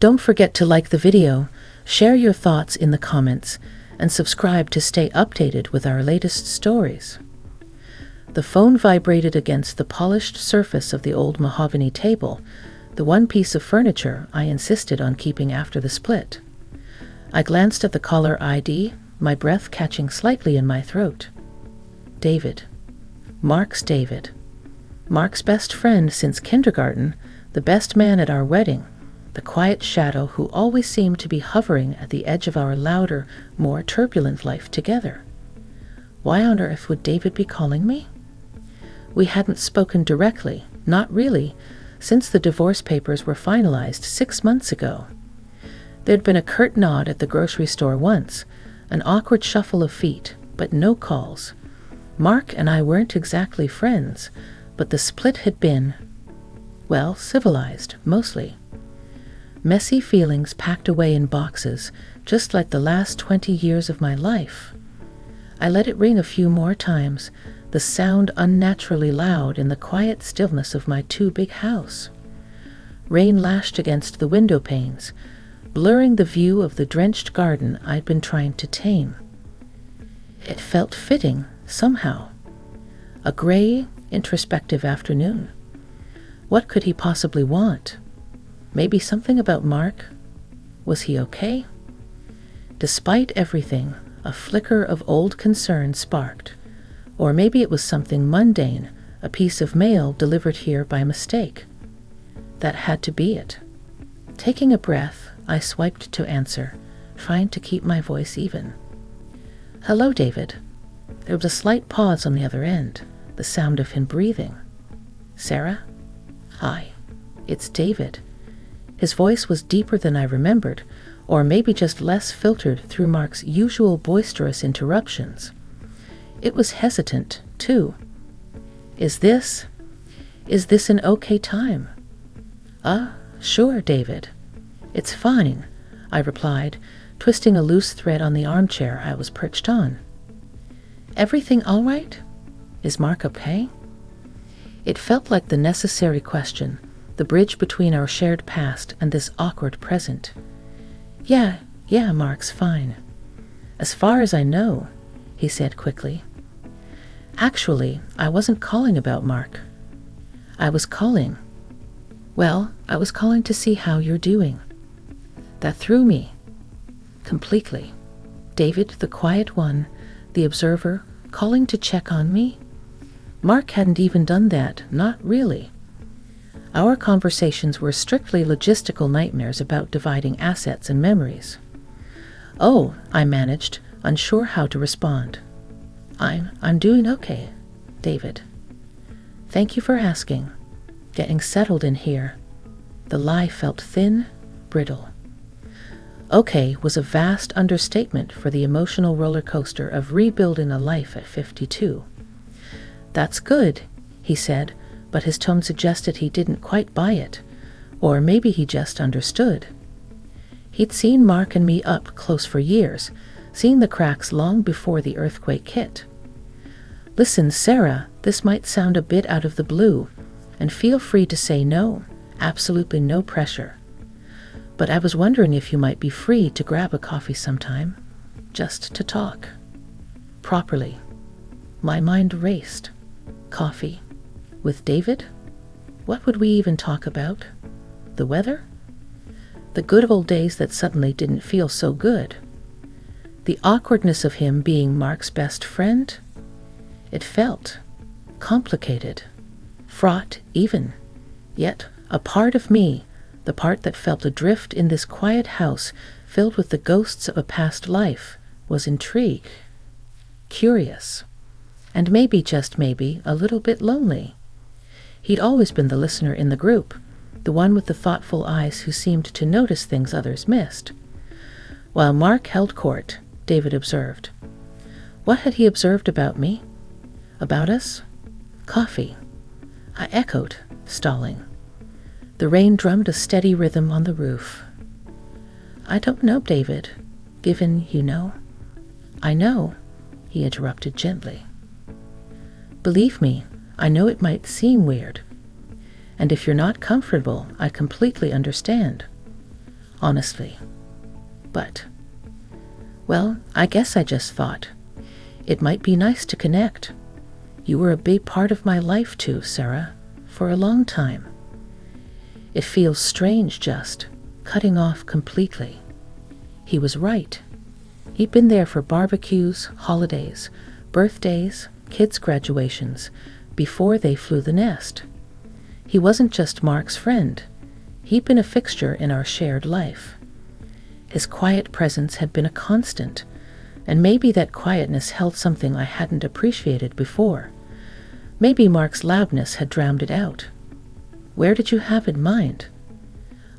Don't forget to like the video, share your thoughts in the comments, and subscribe to stay updated with our latest stories. The phone vibrated against the polished surface of the old mahogany table, the one piece of furniture I insisted on keeping after the split. I glanced at the caller ID, my breath catching slightly in my throat. David. Mark's David. Mark's best friend since kindergarten, the best man at our wedding, the quiet shadow who always seemed to be hovering at the edge of our louder, more turbulent life together. Why on earth would David be calling me? We hadn't spoken directly, not really, since the divorce papers were finalized 6 months ago. There'd been a curt nod at the grocery store once, an awkward shuffle of feet, but no calls. Mark and I weren't exactly friends, but the split had been, well, civilized, mostly. Messy feelings packed away in boxes, just like the last 20 years of my life. I let it ring a few more times, the sound unnaturally loud in the quiet stillness of my too-big house. Rain lashed against the window panes, blurring the view of the drenched garden I'd been trying to tame. It felt fitting, somehow. A gray, introspective afternoon. What could he possibly want? Maybe something about Mark? Was he okay? Despite everything, a flicker of old concern sparked. Or maybe it was something mundane, a piece of mail delivered here by mistake. That had to be it. Taking a breath, I swiped to answer, trying to keep my voice even. Hello, David. There was a slight pause on the other end, the sound of him breathing. Sarah? Hi, it's David. His voice was deeper than I remembered, or maybe just less filtered through Mark's usual boisterous interruptions. It was hesitant, too. Is this an okay time? Sure, David. It's fine, I replied, twisting a loose thread on the armchair I was perched on. Everything all right? Is Mark okay? It felt like the necessary question, the bridge between our shared past and this awkward present. Yeah, Mark's fine. As far as I know, he said quickly. Actually, I wasn't calling about Mark. I was calling to see how you're doing. That threw me. Completely. David, the quiet one, the observer, calling to check on me? Mark hadn't even done that, not really. Our conversations were strictly logistical nightmares about dividing assets and memories. Oh, I managed, unsure how to respond. I'm doing okay, David. Thank you for asking. Getting settled in here. The lie felt thin, brittle. Okay was a vast understatement for the emotional roller coaster of rebuilding a life at 52. That's good, he said, but his tone suggested he didn't quite buy it, or maybe he just understood. He'd seen Mark and me up close for years, seen the cracks long before the earthquake hit. Listen, Sarah, this might sound a bit out of the blue, and feel free to say no, absolutely no pressure. But I was wondering if you might be free to grab a coffee sometime, just to talk. Properly. My mind raced. Coffee. With David? What would we even talk about? The weather? The good old days that suddenly didn't feel so good. The awkwardness of him being Mark's best friend? It felt complicated, fraught even. Yet a part of me, the part that felt adrift in this quiet house filled with the ghosts of a past life, was intrigued, curious, and maybe, just maybe, a little bit lonely. He'd always been the listener in the group, the one with the thoughtful eyes who seemed to notice things others missed. While Mark held court, David observed. What had he observed about me? About us? Coffee. I echoed, stalling. The rain drummed a steady rhythm on the roof. I don't know, David, given you know. I know, he interrupted gently. Believe me, I know it might seem weird. And if you're not comfortable, I completely understand. honestly. But, well, I guess I just thought it might be nice to connect. You were a big part of my life too, Sarah, for a long time. It feels strange just cutting off completely. He was right. He'd been there for barbecues, holidays, birthdays, kids' graduations, before they flew the nest. He wasn't just Mark's friend. He'd been a fixture in our shared life. His quiet presence had been a constant, and maybe that quietness held something I hadn't appreciated before. Maybe Mark's loudness had drowned it out. Where did you have in mind?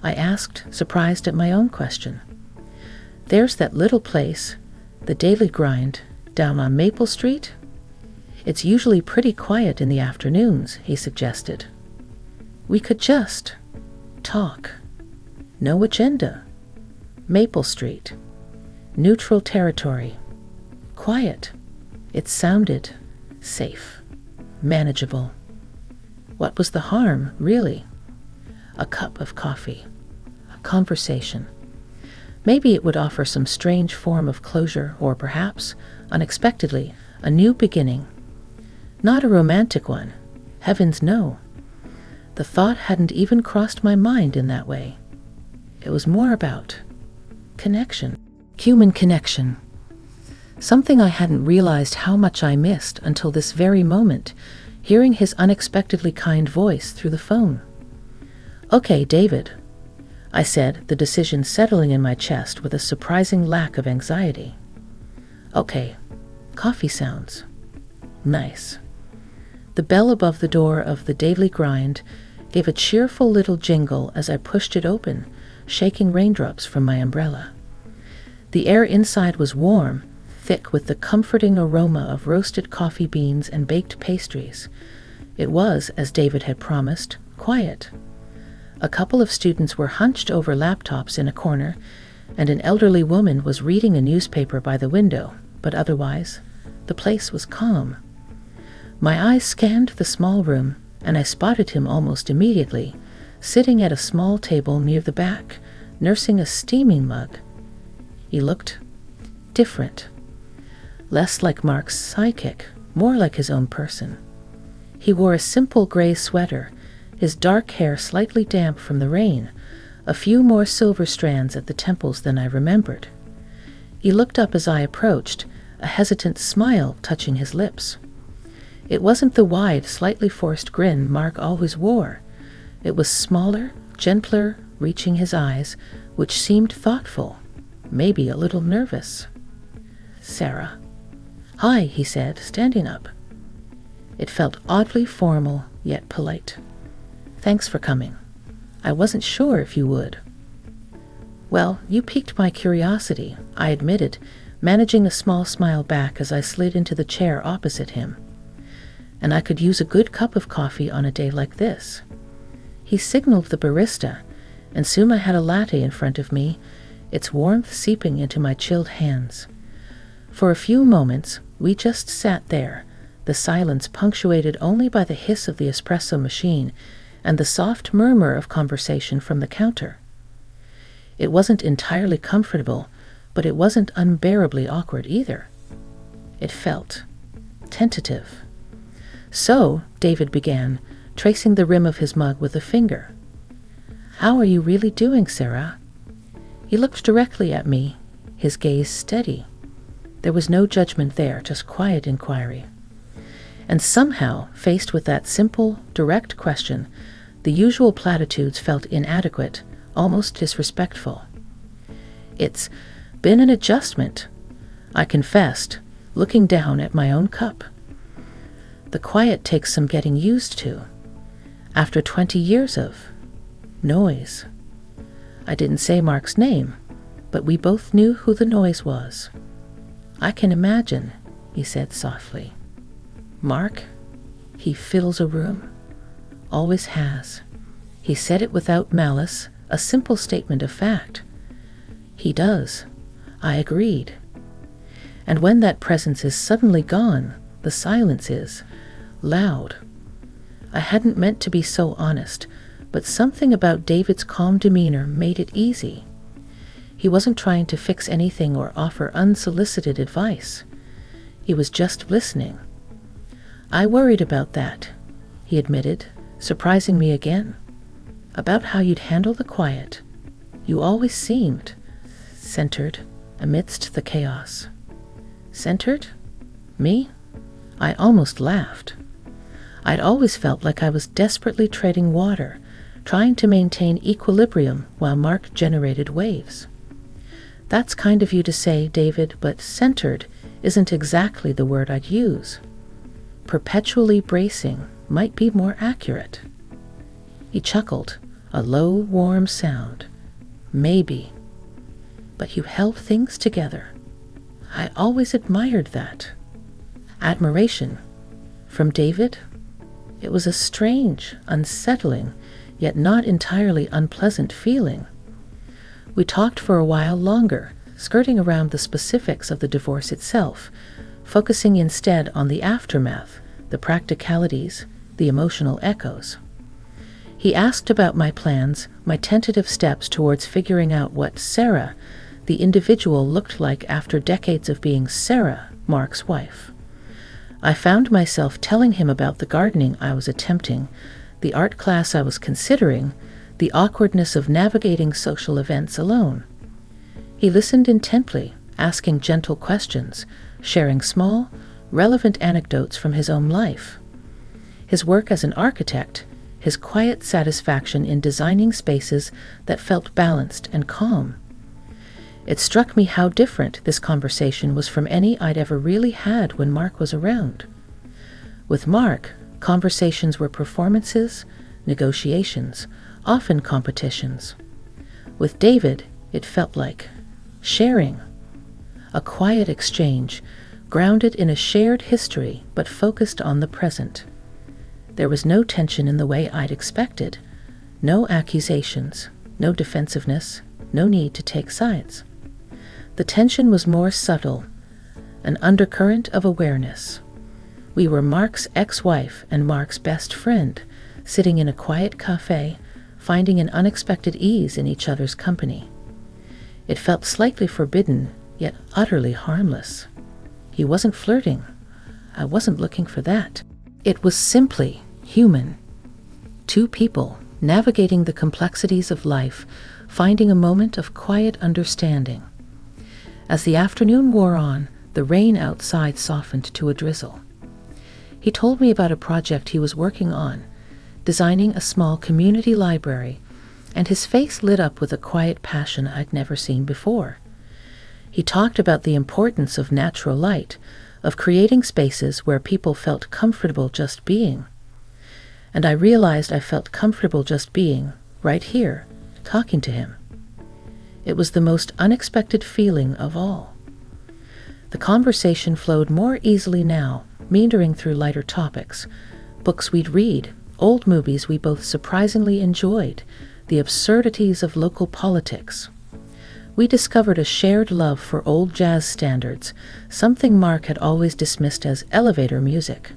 I asked, surprised at my own question. There's that little place, the Daily Grind, down on Maple Street. It's usually pretty quiet in the afternoons, he suggested. We could just talk. No agenda. Maple Street. Neutral territory. Quiet. It sounded safe. Manageable. What was the harm, really? A cup of coffee. A conversation. Maybe it would offer some strange form of closure, or perhaps, unexpectedly, a new beginning. Not a romantic one. Heavens no. The thought hadn't even crossed my mind in that way. It was more about connection. Human connection. Something I hadn't realized how much I missed until this very moment, hearing his unexpectedly kind voice through the phone. Okay, David, I said, the decision settling in my chest with a surprising lack of anxiety. Okay, coffee sounds. Nice. The bell above the door of the Daily Grind gave a cheerful little jingle as I pushed it open, shaking raindrops from my umbrella. The air inside was warm, thick with the comforting aroma of roasted coffee beans and baked pastries. It was, as David had promised, quiet. A couple of students were hunched over laptops in a corner, and an elderly woman was reading a newspaper by the window, but otherwise, the place was calm. My eyes scanned the small room, and I spotted him almost immediately, sitting at a small table near the back, nursing a steaming mug. He looked different. Less like Mark's sidekick, more like his own person. He wore a simple gray sweater, his dark hair slightly damp from the rain, a few more silver strands at the temples than I remembered. He looked up as I approached, a hesitant smile touching his lips. It wasn't the wide, slightly forced grin Mark always wore. It was smaller, gentler, reaching his eyes, which seemed thoughtful, maybe a little nervous. Sarah. Hi, he said, standing up. It felt oddly formal, yet polite. Thanks for coming. I wasn't sure if you would. Well, you piqued my curiosity, I admitted, managing a small smile back as I slid into the chair opposite him. And I could use a good cup of coffee on a day like this. He signaled the barista, and soon I had a latte in front of me, its warmth seeping into my chilled hands. For a few moments, we just sat there, the silence punctuated only by the hiss of the espresso machine and the soft murmur of conversation from the counter. It wasn't entirely comfortable, but it wasn't unbearably awkward either. It felt tentative. So, David began, tracing the rim of his mug with a finger. How are you really doing, Sarah? He looked directly at me, his gaze steady. There was no judgment there, just quiet inquiry. And somehow, faced with that simple, direct question, the usual platitudes felt inadequate, almost disrespectful. It's been an adjustment, I confessed, looking down at my own cup. The quiet takes some getting used to, after 20 years of noise. I didn't say Mark's name, but we both knew who the noise was. I can imagine, he said softly. Mark, he fills a room. Always has. He said it without malice, a simple statement of fact. He does. I agreed. And when that presence is suddenly gone, the silence is loud. I hadn't meant to be so honest, but something about David's calm demeanor made it easy. He wasn't trying to fix anything or offer unsolicited advice. He was just listening. "I worried about that," he admitted, surprising me again. "About how you'd handle the quiet. You always seemed centered amidst the chaos." Centered? Me? I almost laughed. I'd always felt like I was desperately treading water, trying to maintain equilibrium while Mark generated waves. "That's kind of you to say, David, but centered isn't exactly the word I'd use. Perpetually bracing might be more accurate." He chuckled, a low, warm sound. "Maybe. But you held things together. I always admired that." Admiration. From David? It was a strange, unsettling, yet not entirely unpleasant feeling. We talked for a while longer, skirting around the specifics of the divorce itself, focusing instead on the aftermath, the practicalities, the emotional echoes. He asked about my plans, my tentative steps towards figuring out what Sarah, the individual, looked like after decades of being Sarah, Mark's wife. I found myself telling him about the gardening I was attempting, the art class I was considering, the awkwardness of navigating social events alone. He listened intently, asking gentle questions, sharing small, relevant anecdotes from his own life. His work as an architect, his quiet satisfaction in designing spaces that felt balanced and calm. It struck me how different this conversation was from any I'd ever really had when Mark was around. With Mark, conversations were performances, negotiations, often competitions. With David, it felt like sharing, a quiet exchange, grounded in a shared history but focused on the present. There was no tension in the way I'd expected, no accusations, no defensiveness, no need to take sides. The tension was more subtle, an undercurrent of awareness. We were Mark's ex-wife and Mark's best friend, sitting in a quiet cafe, finding an unexpected ease in each other's company. It felt slightly forbidden, yet utterly harmless. He wasn't flirting. I wasn't looking for that. It was simply human. Two people navigating the complexities of life, finding a moment of quiet understanding. As the afternoon wore on, the rain outside softened to a drizzle. He told me about a project he was working on, designing a small community library, and his face lit up with a quiet passion I'd never seen before. He talked about the importance of natural light, of creating spaces where people felt comfortable just being. And I realized I felt comfortable just being, right here, talking to him. It was the most unexpected feeling of all. The conversation flowed more easily now, meandering through lighter topics, books we'd read, old movies we both surprisingly enjoyed, the absurdities of local politics. We discovered a shared love for old jazz standards, something Mark had always dismissed as elevator music.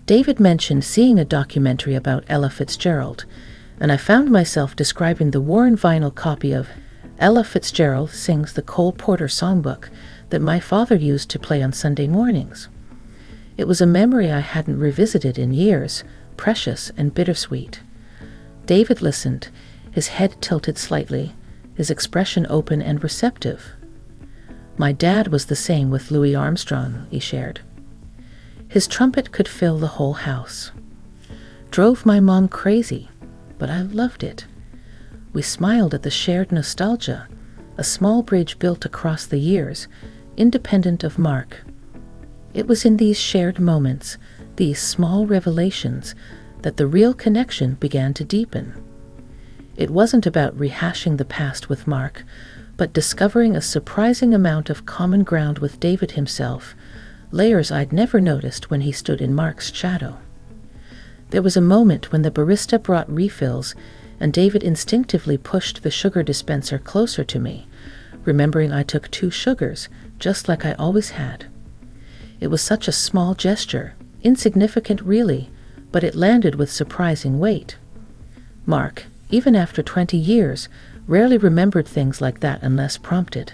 David mentioned seeing a documentary about Ella Fitzgerald, and I found myself describing the worn vinyl copy of Ella Fitzgerald Sings the Cole Porter Songbook that my father used to play on Sunday mornings. It was a memory I hadn't revisited in years, precious and bittersweet. David listened, his head tilted slightly, his expression open and receptive. "My dad was the same with Louis Armstrong," he shared. "His trumpet could fill the whole house. Drove my mom crazy, but I loved it." We smiled at the shared nostalgia, a small bridge built across the years, independent of Mark. It was in these shared moments, these small revelations, that the real connection began to deepen. It wasn't about rehashing the past with Mark, but discovering a surprising amount of common ground with David himself, layers I'd never noticed when he stood in Mark's shadow. There was a moment when the barista brought refills, and David instinctively pushed the sugar dispenser closer to me, remembering I took 2 sugars, just like I always had. It was such a small gesture, insignificant really, but it landed with surprising weight. Mark, even after 20 years, rarely remembered things like that unless prompted.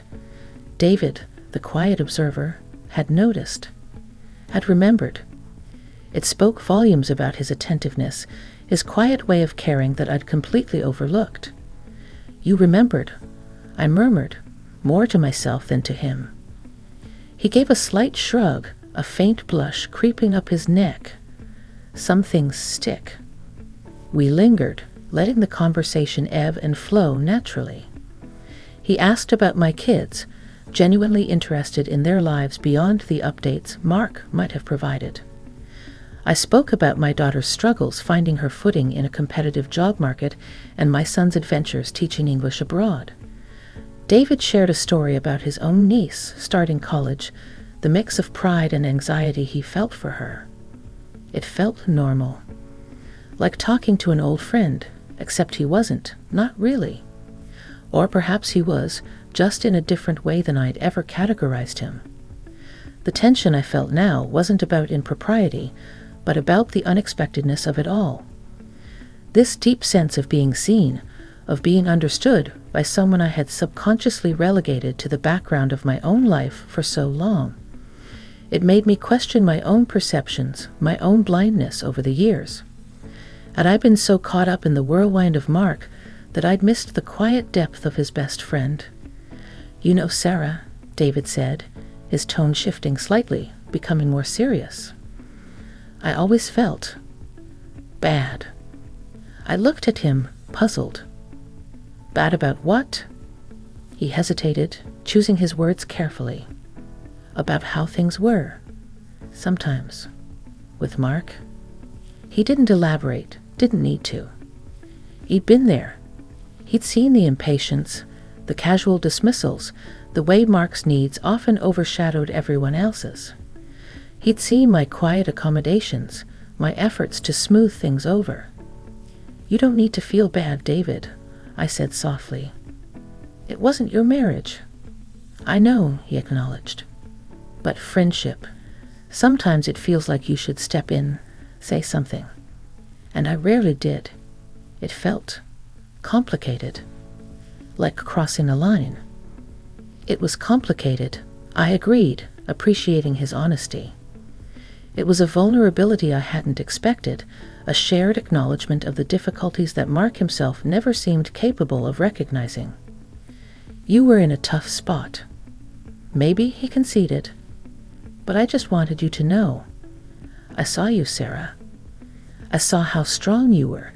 David, the quiet observer, had noticed, had remembered. It spoke volumes about his attentiveness, his quiet way of caring that I'd completely overlooked. "You remembered," I murmured, more to myself than to him. He gave a slight shrug, a faint blush creeping up his neck. Some things stick. We lingered, letting the conversation ebb and flow naturally. He asked about my kids, genuinely interested in their lives beyond the updates Mark might have provided. I spoke about my daughter's struggles finding her footing in a competitive job market and my son's adventures teaching English abroad. David shared a story about his own niece starting college, the mix of pride and anxiety he felt for her. It felt normal. Like talking to an old friend, except he wasn't, not really. Or perhaps he was, just in a different way than I'd ever categorized him. The tension I felt now wasn't about impropriety, but about the unexpectedness of it all. This deep sense of being seen, of being understood by someone I had subconsciously relegated to the background of my own life for so long. It made me question my own perceptions, my own blindness over the years. Had I been so caught up in the whirlwind of Mark that I'd missed the quiet depth of his best friend? "You know, Sarah," David said, his tone shifting slightly, becoming more serious. "I always felt bad." I looked at him, puzzled. "Bad about what?" He hesitated, choosing his words carefully. "About how things were. Sometimes. With Mark." He didn't elaborate, didn't need to. He'd been there. He'd seen the impatience, the casual dismissals, the way Mark's needs often overshadowed everyone else's. He'd seen my quiet accommodations, my efforts to smooth things over. "You don't need to feel bad, David," I said softly. "It wasn't your marriage." "I know," he acknowledged. "But friendship. Sometimes it feels like you should step in, say something. And I rarely did. It felt complicated. Like crossing a line." It was complicated, I agreed, appreciating his honesty. It was a vulnerability I hadn't expected, a shared acknowledgement of the difficulties that Mark himself never seemed capable of recognizing. "You were in a tough spot." Maybe, he conceded. "But I just wanted you to know. I saw you, Sarah. I saw how strong you were,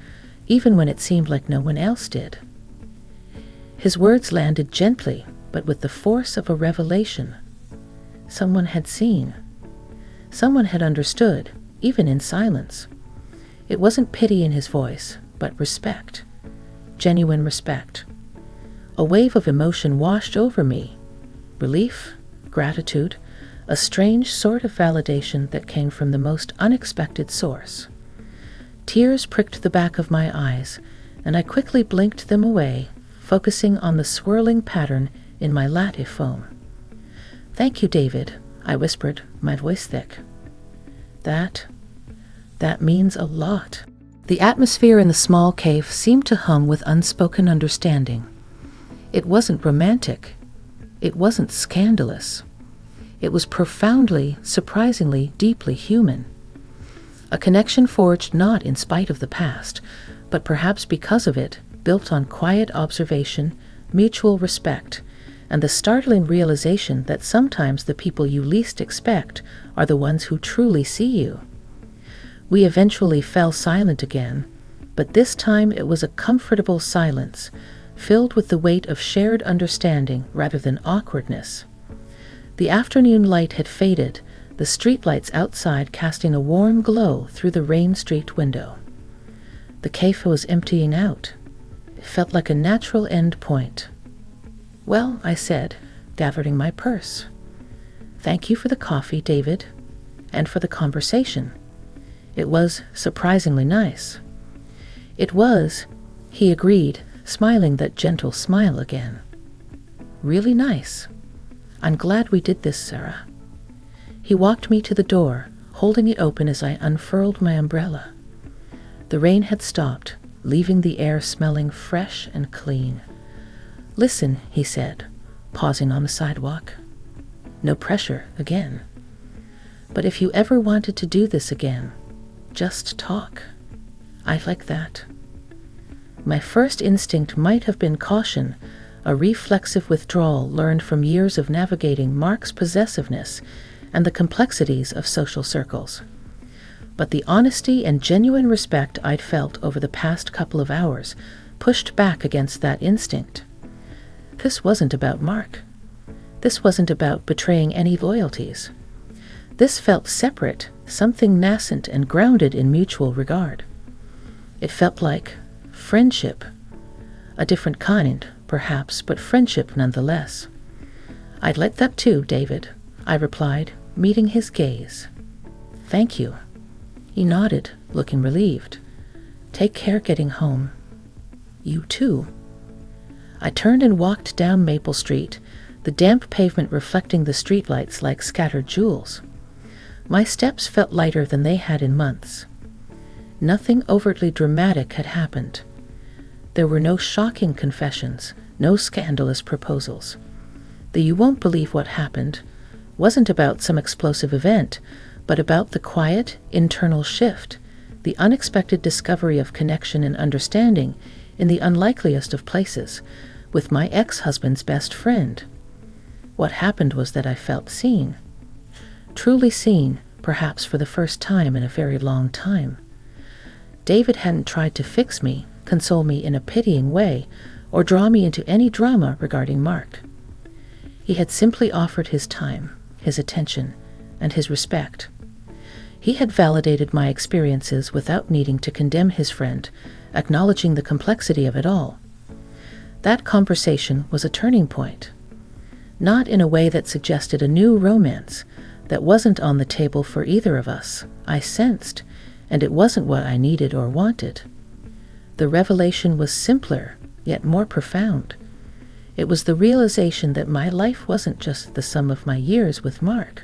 even when it seemed like no one else did." His words landed gently, but with the force of a revelation. Someone had seen. Someone had understood, even in silence. It wasn't pity in his voice, but respect. Genuine respect. A wave of emotion washed over me. Relief, gratitude, a strange sort of validation that came from the most unexpected source. Tears pricked the back of my eyes, and I quickly blinked them away, focusing on the swirling pattern in my latte foam. "Thank you, David," I whispered, my voice thick. That means a lot." The atmosphere in the small cave seemed to hum with unspoken understanding. It wasn't romantic. It wasn't scandalous. It was profoundly, surprisingly, deeply human. A connection forged not in spite of the past, but perhaps because of it, built on quiet observation, mutual respect, and the startling realization that sometimes the people you least expect are the ones who truly see you. We eventually fell silent again, but this time it was a comfortable silence, filled with the weight of shared understanding rather than awkwardness. The afternoon light had faded, the streetlights outside casting a warm glow through the Rain Street window. The cafe was emptying out. It felt like a natural end point. "Well," I said, gathering my purse. "Thank you for the coffee, David, and for the conversation. It was surprisingly nice." "It was," he agreed, smiling that gentle smile again. "Really nice. I'm glad we did this, Sarah." He walked me to the door, holding it open as I unfurled my umbrella. The rain had stopped, leaving the air smelling fresh and clean. "Listen," he said, pausing on the sidewalk. "No pressure again. But if you ever wanted to do this again, just talk. I like that." My first instinct might have been caution, a reflexive withdrawal learned from years of navigating Mark's possessiveness and the complexities of social circles. But the honesty and genuine respect I'd felt over the past couple of hours pushed back against that instinct. This wasn't about Mark. This wasn't about betraying any loyalties. This felt separate, something nascent and grounded in mutual regard. It felt like friendship. A different kind, perhaps, but friendship nonetheless. "I'd like that too, David," I replied, meeting his gaze. "Thank you." He nodded, looking relieved. "Take care getting home." "You too." I turned and walked down Maple Street, the damp pavement reflecting the streetlights like scattered jewels. My steps felt lighter than they had in months. Nothing overtly dramatic had happened. There were no shocking confessions, no scandalous proposals. The "you won't believe what happened" wasn't about some explosive event, but about the quiet, internal shift, the unexpected discovery of connection and understanding in the unlikeliest of places, with my ex-husband's best friend. What happened was that I felt seen. Truly seen, perhaps for the first time in a very long time. David hadn't tried to fix me, console me in a pitying way, or draw me into any drama regarding Mark. He had simply offered his time, his attention, and his respect. He had validated my experiences without needing to condemn his friend, acknowledging the complexity of it all. That conversation was a turning point. Not in a way that suggested a new romance, that wasn't on the table for either of us, I sensed, and it wasn't what I needed or wanted. The revelation was simpler, yet more profound. It was the realization that my life wasn't just the sum of my years with Mark.